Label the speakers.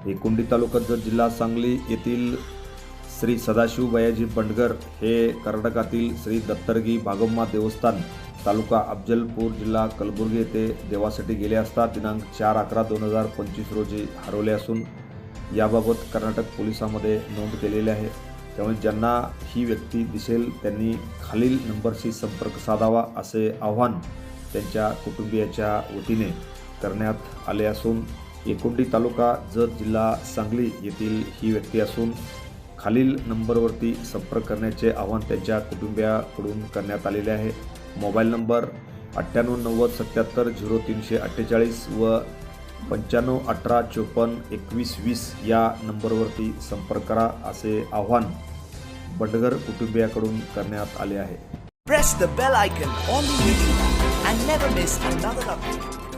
Speaker 1: एकुंडी तालुक्यात जत जिल्हा सांगली येथील श्री सदाशिव बयाजी बंडगर हे कर्नाटकातील श्री दत्तरगी भागम्मा देवस्थान तालुका अफजलपूर जिल्हा कलबुर्गी येथे देवासाठी गेले असता दिनांक 4/11/2025 रोजी हरवले असून याबाबत कर्नाटक पोलिसांमध्ये नोंद केलेली आहे। त्यामुळे ज्यांना ही व्यक्ती दिसेल त्यांनी खालील नंबरशी संपर्क साधावा असे आवाहन त्यांच्या कुटुंबियाच्या वतीने करण्यात आले असून एकुंडी तालुका जत जिल्हा सांगली येथील ही व्यक्ती असून खालील नंबरवरती संपर्क करण्याचे आवाहन त्यांच्या कुटुंबियाकडून करण्यात आलेले आहे। मोबाईल नंबर 9890770348 व 9518542120 या नंबरवरती संपर्क करा असे आवाहन बंडगर कुटुंबियाकडून करण्यात आले आहे।
Speaker 2: Press the bell icon on the YouTube and never miss another update.